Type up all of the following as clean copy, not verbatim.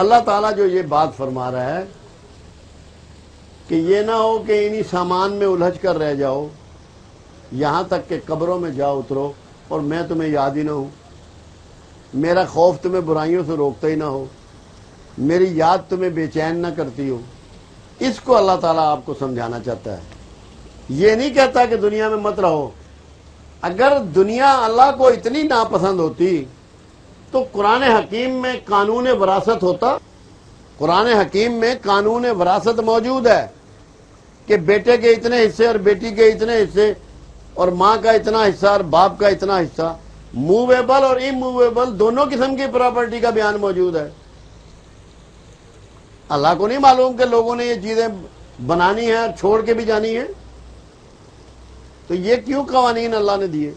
اللہ تعالیٰ جو یہ بات فرما رہا ہے کہ یہ نہ ہو کہ انہی سامان میں الجھ کر رہ جاؤ یہاں تک کہ قبروں میں جا اترو اور میں تمہیں یاد ہی نہ ہوں، میرا خوف تمہیں برائیوں سے روکتا ہی نہ ہو، میری یاد تمہیں بے چین نہ کرتی ہو۔ اس کو اللہ تعالیٰ آپ کو سمجھانا چاہتا ہے۔ یہ نہیں کہتا کہ دنیا میں مت رہو۔ اگر دنیا اللہ کو اتنی ناپسند ہوتی تو قرآن حکیم میں قانون وراثت ہوتا۔ قرآن حکیم میں قانون وراثت موجود ہے کہ بیٹے کے اتنے حصے اور بیٹی کے اتنے حصے اور ماں کا اتنا حصہ اور باپ کا اتنا حصہ، موویبل اور اموویبل دونوں قسم کی پراپرٹی کا بیان موجود ہے۔ اللہ کو نہیں معلوم کہ لوگوں نے یہ چیزیں بنانی ہیں اور چھوڑ کے بھی جانی ہے؟ تو یہ کیوں قوانین اللہ نے دیے؟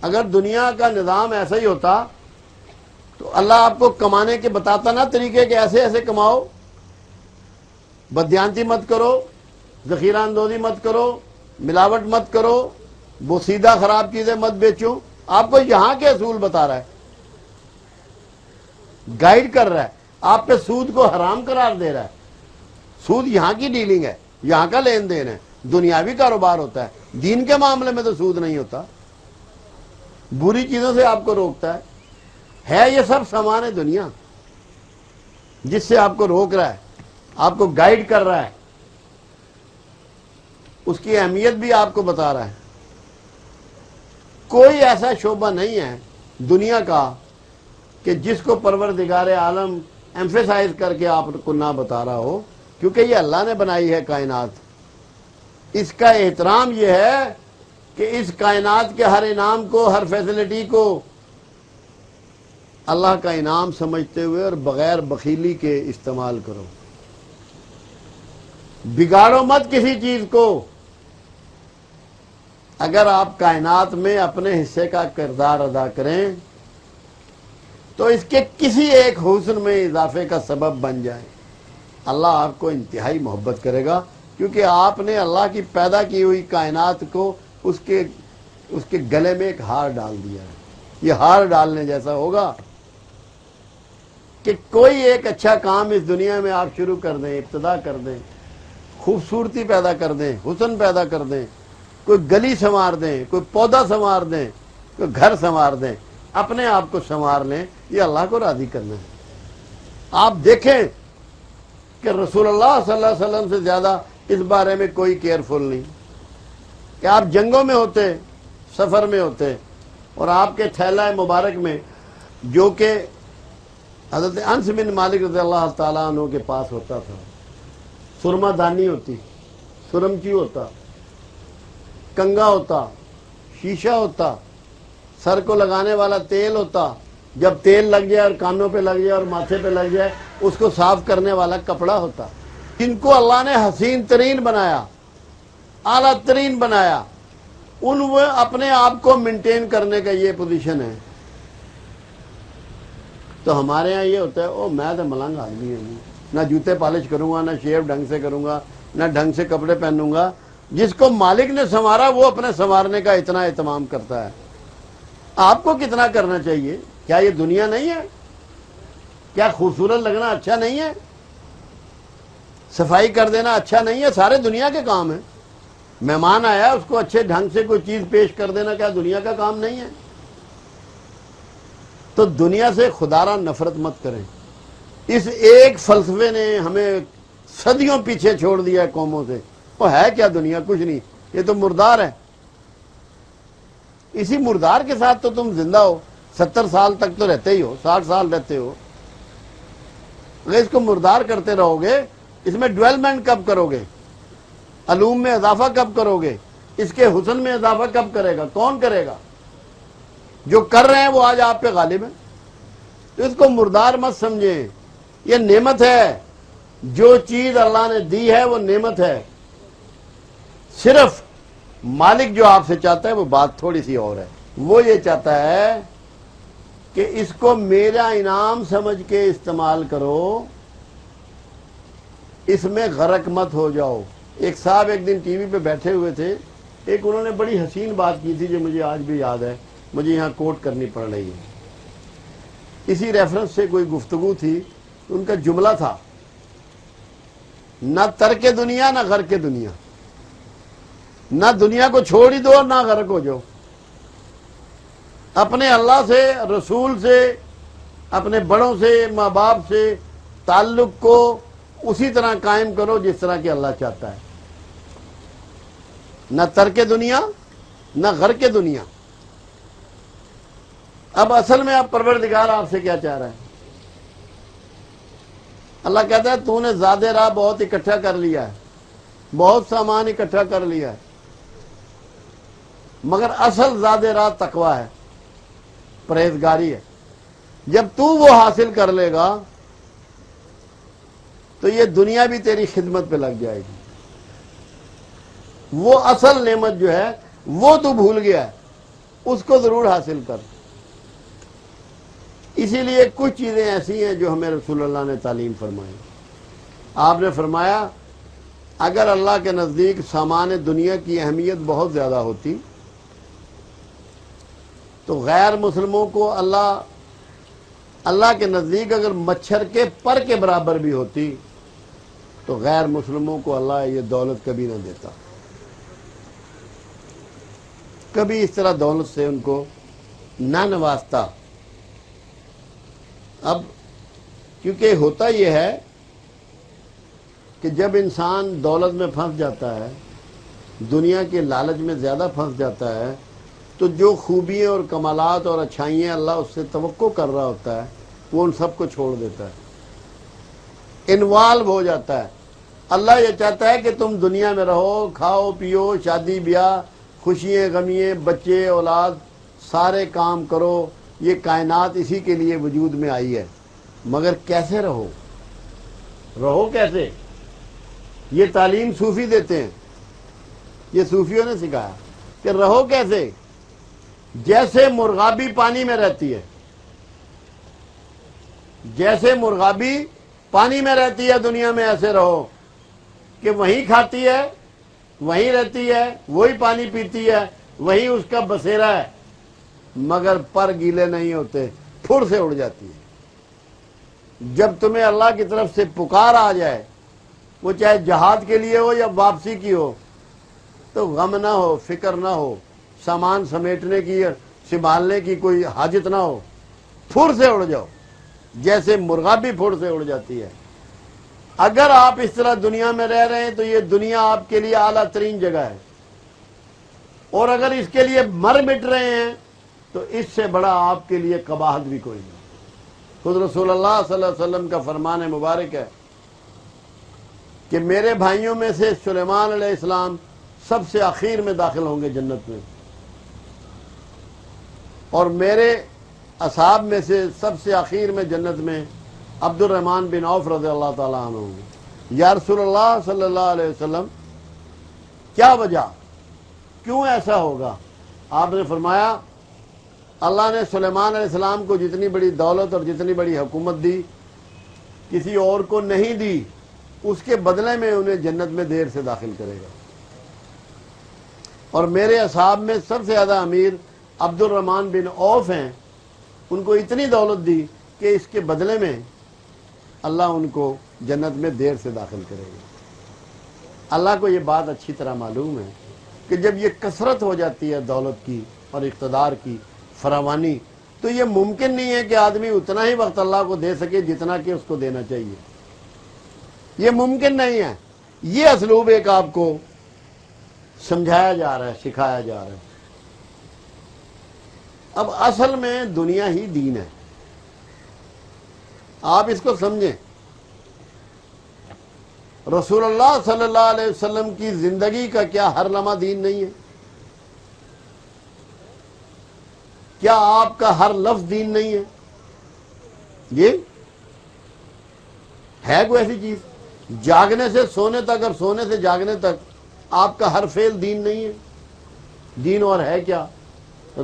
اگر دنیا کا نظام ایسا ہی ہوتا تو اللہ آپ کو کمانے کے بتاتا نا طریقے کہ ایسے ایسے کماؤ، بدیانتی مت کرو، ذخیرہ اندوزی مت کرو، ملاوٹ مت کرو، بوسیدہ خراب چیزیں مت بیچو۔ آپ کو یہاں کے اصول بتا رہا ہے، گائیڈ کر رہا ہے، آپ پہ سود کو حرام قرار دے رہا ہے۔ سود یہاں کی ڈیلنگ ہے، یہاں کا لین دین ہے، دنیاوی کاروبار ہوتا ہے۔ دین کے معاملے میں تو سود نہیں ہوتا، بری چیزوں سے آپ کو روکتا ہے۔ یہ سب سامان ہے دنیا جس سے آپ کو روک رہا ہے، آپ کو گائیڈ کر رہا ہے، اس کی اہمیت بھی آپ کو بتا رہا ہے۔ کوئی ایسا شعبہ نہیں ہے دنیا کا کہ جس کو پروردگار عالم ایمفیسائز کر کے آپ کو نہ بتا رہا ہو، کیونکہ یہ اللہ نے بنائی ہے کائنات۔ اس کا احترام یہ ہے کہ اس کائنات کے ہر انعام کو، ہر فیسلٹی کو اللہ کا انعام سمجھتے ہوئے اور بغیر بخیلی کے استعمال کرو۔ بگاڑو مت کسی چیز کو۔ اگر آپ کائنات میں اپنے حصے کا کردار ادا کریں تو اس کے کسی ایک حسن میں اضافے کا سبب بن جائیں، اللہ آپ کو انتہائی محبت کرے گا، کیونکہ آپ نے اللہ کی پیدا کی ہوئی کائنات کو اس کے گلے میں ایک ہار ڈال دیا ہے۔ یہ ہار ڈالنے جیسا ہوگا کہ کوئی ایک اچھا کام اس دنیا میں آپ شروع کر دیں، ابتدا کر دیں، خوبصورتی پیدا کر دیں، حسن پیدا کر دیں، کوئی گلی سنوار دیں، کوئی پودا سنوار دیں، کوئی گھر سنوار دیں، اپنے آپ کو سنوار لیں، یہ اللہ کو راضی کرنا ہے۔ آپ دیکھیں کہ رسول اللہ صلی اللہ علیہ وسلم سے زیادہ اس بارے میں کوئی کیئرفل نہیں، کہ آپ جنگوں میں ہوتے، سفر میں ہوتے، اور آپ کے تھیلہ مبارک میں جو کہ حضرت انس بن مالک رضی اللہ تعالیٰ عنہ کے پاس ہوتا تھا، سرما دانی ہوتی، سرمچی ہوتا، کنگا ہوتا، شیشہ ہوتا، سر کو لگانے والا تیل ہوتا، جب تیل لگ جائے اور کانوں پہ لگ جائے اور ماتھے پہ لگ جائے اس کو صاف کرنے والا کپڑا ہوتا۔ جن کو اللہ نے حسین ترین بنایا، اعلیٰ ترین بنایا، ان وہ اپنے آپ کو مینٹین کرنے کا یہ پوزیشن ہے۔ تو ہمارے ہاں یہ ہوتا ہے، او میں تو ملنگ آدمی ہوں، نہ جوتے پالش کروں گا، نہ شیو ڈھنگ سے کروں گا، نہ ڈھنگ سے کپڑے پہنوں گا۔ جس کو مالک نے سنوارا وہ اپنے سنوارنے کا اتنا اہتمام کرتا ہے۔ آپ کو کتنا کرنا چاہیے؟ کیا یہ دنیا نہیں ہے؟ کیا خوبصورت لگنا اچھا نہیں ہے؟ صفائی کر دینا اچھا نہیں ہے؟ سارے دنیا کے کام ہیں۔ مہمان آیا اس کو اچھے ڈھنگ سے کوئی چیز پیش کر دینا کیا دنیا کا کام نہیں ہے؟ تو دنیا سے خدارہ نفرت مت کریں۔ اس ایک فلسفے نے ہمیں صدیوں پیچھے چھوڑ دیا ہے قوموں سے۔ وہ ہے کیا دنیا؟ کچھ نہیں، یہ تو مردار ہے۔ اسی مردار کے ساتھ تو تم زندہ ہو، 70 سال تک تو رہتے ہی ہو، 60 سال رہتے ہو۔ اگر اس کو مردار کرتے رہو گے، اس میں ڈویلمنٹ کب کرو گے؟ علوم میں اضافہ کب کرو گے؟ اس کے حسن میں اضافہ کب کرے گا؟ کون کرے گا؟ جو کر رہے ہیں وہ آج آپ پہ غالب ہیں۔ تو اس کو مردار مت سمجھیں، یہ نعمت ہے۔ جو چیز اللہ نے دی ہے وہ نعمت ہے۔ صرف مالک جو آپ سے چاہتا ہے وہ بات تھوڑی سی اور ہے۔ وہ یہ چاہتا ہے کہ اس کو میرا انعام سمجھ کے استعمال کرو، اس میں غرق مت ہو جاؤ۔ ایک صاحب ایک دن ٹی وی پہ بیٹھے ہوئے تھے، ایک انہوں نے بڑی حسین بات کی تھی جو مجھے آج بھی یاد ہے، مجھے یہاں کوٹ کرنی پڑ رہی ہے۔ اسی ریفرنس سے کوئی گفتگو تھی ان کا جملہ تھا، نہ ترک دنیا نہ غرق دنیا، نہ دنیا کو چھوڑ ہی دو نہ غرق ہو جاؤ، اپنے اللہ سے، رسول سے، اپنے بڑوں سے، ماں باپ سے تعلق کو اسی طرح قائم کرو جس طرح کہ اللہ چاہتا ہے، نہ ترک دنیا نہ غرق دنیا۔ اب اصل میں اب پروردگار آپ سے کیا چاہ رہا ہے؟ اللہ کہتا ہے تو نے زیادہ راہ بہت اکٹھا کر لیا ہے، بہت سامان اکٹھا کر لیا ہے، مگر اصل زیادہ راہ تقویٰ ہے، پرہیزگاری ہے۔ جب تو وہ حاصل کر لے گا تو یہ دنیا بھی تیری خدمت پہ لگ جائے گی۔ وہ اصل نعمت جو ہے وہ تو بھول گیا ہے، اس کو ضرور حاصل کر۔ اسی لیے کچھ چیزیں ایسی ہیں جو ہمیں رسول اللہ نے تعلیم فرمائی۔ آپ نے فرمایا اگر اللہ کے نزدیک سامان دنیا کی اہمیت بہت زیادہ ہوتی تو غیر مسلموں کو اللہ کے نزدیک اگر مچھر کے پر کے برابر بھی ہوتی تو غیر مسلموں کو اللہ یہ دولت کبھی نہ دیتا، کبھی اس طرح دولت سے ان کو نہ نوازتا۔ اب کیونکہ ہوتا یہ ہے کہ جب انسان دولت میں پھنس جاتا ہے، دنیا کے لالچ میں زیادہ پھنس جاتا ہے، تو جو خوبیاں اور کمالات اور اچھائیاں اللہ اس سے توقع کر رہا ہوتا ہے وہ ان سب کو چھوڑ دیتا ہے، انوالو ہو جاتا ہے۔ اللہ یہ چاہتا ہے کہ تم دنیا میں رہو، کھاؤ پیو، شادی بیاہ، خوشیاں غمیاں، بچے اولاد، سارے کام کرو، یہ کائنات اسی کے لیے وجود میں آئی ہے، مگر کیسے رہو کیسے؟ یہ تعلیم صوفی دیتے ہیں، یہ صوفیوں نے سکھایا کہ رہو کیسے؟ جیسے مرغابی پانی میں رہتی ہے، جیسے مرغابی پانی میں رہتی ہے دنیا میں، ایسے رہو کہ وہیں کھاتی ہے، وہیں رہتی ہے، وہی پانی پیتی ہے، وہیں اس کا بسیرا ہے، مگر پر گیلے نہیں ہوتے، پھر سے اڑ جاتی ہے۔ جب تمہیں اللہ کی طرف سے پکار آ جائے، وہ چاہے جہاد کے لیے ہو یا واپسی کی ہو، تو غم نہ ہو، فکر نہ ہو، سامان سمیٹنے کی سنبھالنے کی کوئی حاجت نہ ہو، پھر سے اڑ جاؤ جیسے مرغابی پھر سے اڑ جاتی ہے۔ اگر آپ اس طرح دنیا میں رہ رہے ہیں تو یہ دنیا آپ کے لیے اعلیٰ ترین جگہ ہے، اور اگر اس کے لیے مر مٹ رہے ہیں تو اس سے بڑا آپ کے لیے قباحت بھی کوئی نہیں۔ خود رسول اللہ صلی اللہ علیہ وسلم کا فرمان مبارک ہے کہ میرے بھائیوں میں سے سلیمان علیہ السلام سب سے آخر میں داخل ہوں گے جنت میں، اور میرے اصحاب میں سے سب سے آخر میں جنت میں عبد الرحمن بن عوف رضی اللہ تعالیٰ عنہ ہوں گے۔ یا رسول اللہ صلی اللہ علیہ وسلم کیا وجہ، کیوں ایسا ہوگا؟ آپ نے فرمایا اللہ نے سلیمان علیہ السلام کو جتنی بڑی دولت اور جتنی بڑی حکومت دی کسی اور کو نہیں دی، اس کے بدلے میں انہیں جنت میں دیر سے داخل کرے گا۔ اور میرے اصحاب میں سب سے زیادہ امیر عبد الرحمن بن عوف ہیں، ان کو اتنی دولت دی کہ اس کے بدلے میں اللہ ان کو جنت میں دیر سے داخل کرے گا۔ اللہ کو یہ بات اچھی طرح معلوم ہے کہ جب یہ کثرت ہو جاتی ہے دولت کی اور اقتدار کی فراوانی، تو یہ ممکن نہیں ہے کہ آدمی اتنا ہی وقت اللہ کو دے سکے جتنا کہ اس کو دینا چاہیے، یہ ممکن نہیں ہے۔ یہ اسلوب ایک آپ کو سمجھایا جا رہا ہے، سکھایا جا رہا ہے۔ اب اصل میں دنیا ہی دین ہے، آپ اس کو سمجھیں۔ رسول اللہ صلی اللہ علیہ وسلم کی زندگی کا کیا ہر لمحہ دین نہیں ہے؟ کیا آپ کا ہر لفظ دین نہیں ہے؟ یہ ہے کوئی ایسی چیز؟ جاگنے سے سونے تک اور سونے سے جاگنے تک آپ کا ہر فعل دین نہیں ہے؟ دین اور ہے کیا؟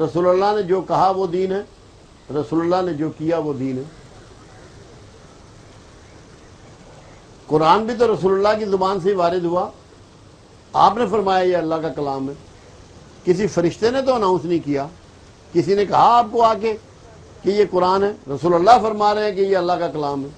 رسول اللہ نے جو کہا وہ دین ہے، رسول اللہ نے جو کیا وہ دین ہے۔ قرآن بھی تو رسول اللہ کی زبان سے ہی وارد ہوا، آپ نے فرمایا یہ اللہ کا کلام ہے، کسی فرشتے نے تو اناؤنس نہیں کیا، کسی نے کہا آپ کو آ کے کہ یہ قرآن ہے، رسول اللہ فرما رہے ہیں کہ یہ اللہ کا کلام ہے۔